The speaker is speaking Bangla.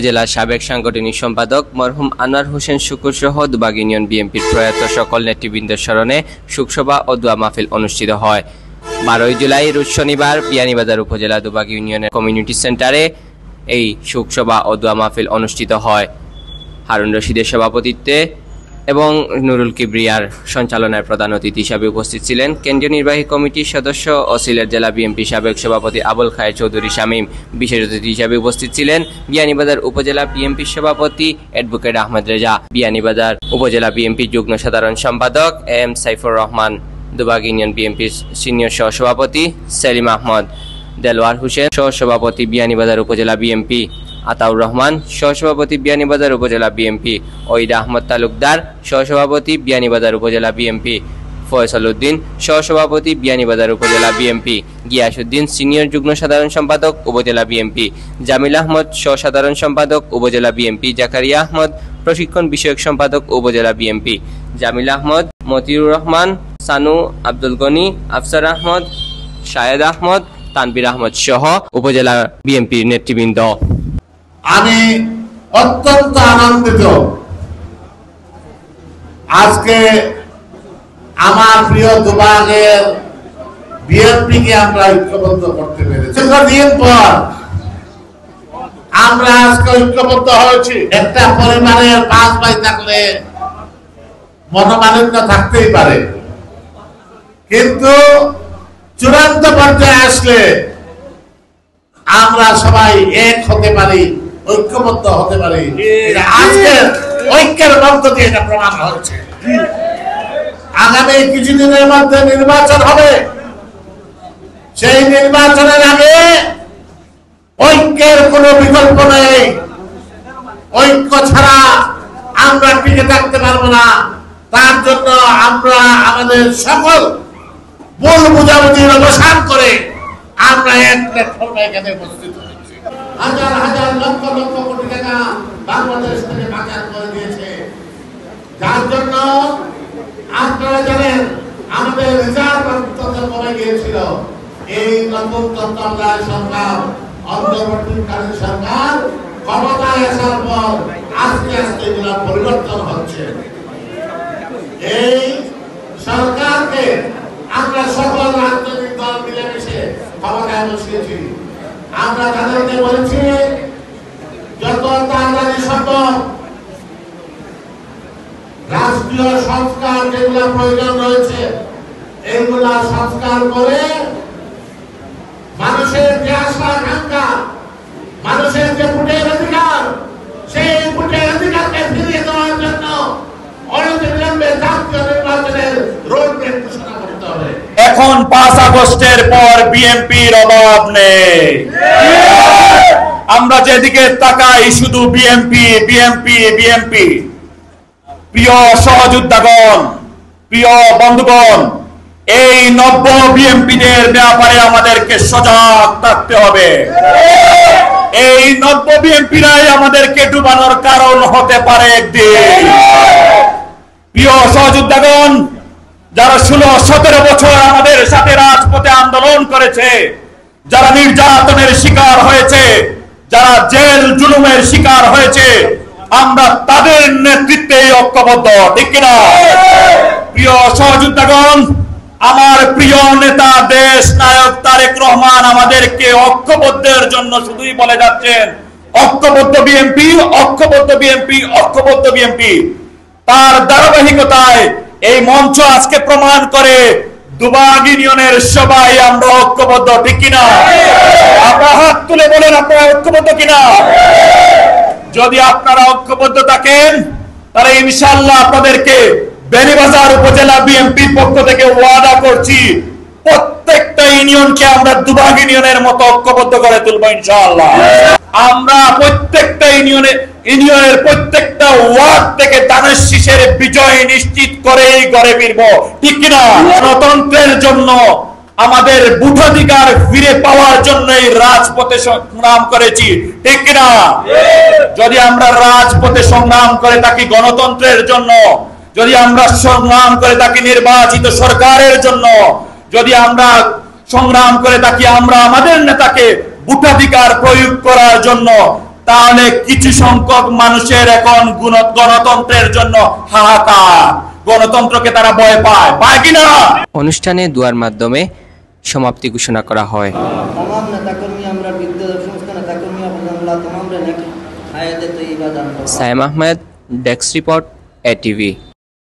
উপজেলার সাবেক সাংগঠনিক সম্পাদক মরহুম আনোয়ার হোসেন শুকুর সহ দুবাগ ইউনিয়ন বিএনপির প্রয়াত সকল নেতৃবৃন্দের স্মরণে শোকসভা ও দোয়া মাহফিল অনুষ্ঠিত হয়। 12 জুলাই রোজ শনিবার বিয়ানীবাজার উপজেলা দুবাগ ইউনিয়নের কমিউনিটি সেন্টারে এই শোকসভা ও দোয়া মাহফিল অনুষ্ঠিত হয়। হারুন রশিদের সভাপতিত্বে এবং নুরুল কিবরিয়ার সঞ্চালনায় প্রধান অতিথি হিসাবে উপস্থিত ছিলেন কেন্দ্রীয় নির্বাহী কমিটির সদস্য ও সিলেট জেলা বিএনপি সাবেক সভাপতি আবুল খায়ের চৌধুরী শামীম। বিশেষ অতিথি হিসাবে উপস্থিত ছিলেন বিয়ানীবাজার উপজেলা বিএনপির সভাপতি অ্যাডভোকেট আহমদ রেজা, বিয়ানীবাজার উপজেলা বিএনপির যুগ্ম সাধারণ সম্পাদক এম সাইফুর রহমান, দুবাগ ইউনিয়ন বিএনপির সিনিয়র সহসভাপতি সেলিম আহমদ, দেলোয়ার হোসেন সহসভাপতি বিয়ানীবাজার উপজেলা বিএনপি, আতাউর রহমান সহসভাপতি বিয়ানীবাজার উপজেলা বিএনপি, ওইদা আহমদ তালুকদার সহসভাপতি বিয়ানীবাজার উপজেলা বিএনপি, ফয়সাল উদ্দিন সহসভাপতি বিয়ানীবাজার উপজেলা বিএনপি, গিয়াসউদ্দিন সিনিয়র যুগ্ম সাধারণ সম্পাদক উপজেলা বিএনপি, জামিল আহমদ সহসাধারণ সম্পাদক উপজেলা বিএনপি, জাকারিয়া আহমদ প্রশিক্ষণ বিষয়ক সম্পাদক উপজেলা বিএনপি, জামিল আহমদ, মতিউর রহমান, সানু, আব্দুল গনি, আফসার আহমদ, শাহেদ আহমদ, তানবির আহমদ সহ উপজেলা বিএনপির নেতৃবৃন্দ। আমি অত্যন্ত আনন্দিত আজকে আমার প্রিয় দুবাগের বিএনপিকে আমরা ঐক্যবদ্ধ করতে পেরেছি। দীর্ঘদিন পর আমরা আজকে ঐক্যবদ্ধ হয়েছি। একটা পরিবারের 5 ভাই থাকলে মনোমালিন্য থাকতেই পারে, কিন্তু চূড়ান্ত পর্যায়ে আসলে আমরা সবাই এক হতে পারি, ঐক্যবদ্ধ হতে পারি। আজকের ঐক্যের মধ্য দিয়ে এটা প্রমাণ হচ্ছে। আগামী কিছুদিনের মধ্যে নির্বাচন হবে, সেই নির্বাচনের আগে ঐক্যের কোনো বিকল্প নেই। ঐক্য ছাড়া আমরা টিকে থাকতে পারবো না। তার জন্য আমরা আমাদের সকল ভুল বুঝাবুঝির অবসান করে আমরা এক প্ল্যাটফর্মে এখানে উপস্থিত হয়েছি। হাজার হাজার লক্ষ লক্ষ কোটি টাকা বাংলাদেশ থেকে পাচার করে দিয়েছে, যার জন্য আপনারা জানেন আমাদের রিজার্ভ তথ্য কমে গিয়েছিল। এই নতুন তত্ত্বাবধায়ক সরকার, অন্তর্বর্তীকালীন সরকার ক্ষমতায় আসার পর আস্তে আস্তে এগুলো পরিবর্তন হচ্ছে। এই সরকারকে আমরা সকল রাজনৈতিক দল মিলেমিশে ক্ষমতায় বসিয়েছি। আমরা তাদেরকে বলেছি যত তাড়াতাড়ি সম্ভব রাষ্ট্রীয় সংস্কার যেগুলো প্রয়োজন রয়েছে এইগুলা সংস্কার করে মানুষের যে আশা আকাঙ্ক্ষা, মানুষের যে ভোটের অধিকার, সেই ভোটের অধিকারকে ফিরিয়ে দেওয়ার জন্য অনতিবিলম্বে জাতীয় নির্বাচনের রোডম্যাপ ঘোষণা করতে হবে। এখন 5 আগস্টের পর বিএনপির অভাব নেই। আমরা যেদিকে তাকাই শুধু বিএনপি বিএনপি বিএনপি। প্রিয় সহযোদ্ধাগণ, প্রিয় বন্ধুগণ, এই নব্য বিএনপিদের ব্যাপারে আমাদেরকে সজাগ থাকতে হবে। এই নব্য বিএনপিরাই আমাদেরকে ডুবানোর কারণ হতে পারে একদিন। প্রিয় সহযোদ্ধাগণ, যারা 16-17 বছর আমাদের সাথে রাজপথে আন্দোলন করেছে, যারা নির্যাতনের শিকার হয়েছে, যারা জেল জুলুমের শিকার হয়েছে, আমরা তাদের নেতৃত্বে ঐক্যবদ্ধ, ঠিক কিনা? প্রিয় সহযোদ্ধাগণ, আমার প্রিয় নেতা দেশ নায়ক তারেক রহমান আমাদেরকে ঐক্যবদ্ধের জন্য শুধুই বলে যাচ্ছেন ঐক্যবদ্ধ বিএনপি, ঐক্যবদ্ধ বিএনপি, ঐক্যবদ্ধ বিএনপি। তার ধারাবাহিকতায় এই মঞ্চ আজকে প্রমাণ করে দুবাগ ইউনিয়নের সবাই আমরা ঐক্যবদ্ধ, ঠিক কিনা? আপনারা হাত তুলে বলেন আপনারা ঐক্যবদ্ধ কিনা? যদি আপনারা ঐক্যবদ্ধ থাকেন তাহলে ইনশাআল্লাহ আপনাদেরকে বেনিবাজার উপজেলা বিএনপির পক্ষ থেকে ওয়াদা করছি প্রত্যেকটা ইউনিয়নকে আমরা দুবাগ ইউনিয়নের মতো ঐক্যবদ্ধ করে তুলবো ইনশাআল্লাহ। আমরা প্রত্যেকটা ইউনিয়নের প্রত্যেকটা ওয়ার্ড থেকে ধানের শীষের বিজয় নিশ্চিত করেই ঘরে ফিরবো, ঠিক কিনা? গণতন্ত্রের জন্য আমাদের ভোটাধিকার ফিরে পাওয়ার জন্যই রাজপথে সংগ্রাম করেছি, ঠিক কিনা? যদি আমরা রাজপথে সংগ্রাম করে থাকি গণতন্ত্রের জন্য, যদি আমরা সংগ্রাম করে থাকি নির্বাচিত সরকারের জন্য, যদি আমরা সংগ্রাম করে থাকি আমরা আমাদের নেতাকে ভোটাধিকার প্রয়োগ করার জন্য, তাহলে কিছু সংখ্যক মানুষের এখন গণতন্ত্রের জন্য হাহাকার। গণতন্ত্রকে তারা ভয় পায় কিনা? অনুষ্ঠানে দোয়ার মাধ্যমে সমাপ্তি ঘোষণা করা হয়। तमाम नेताकर्मी আমরা বিদ্যুৎ সমস্ত নেতাকর্মী আপনারা तमाम রে নাকি হায়াতে তৈবা দান Sayem Ahmed, desk report, ATV.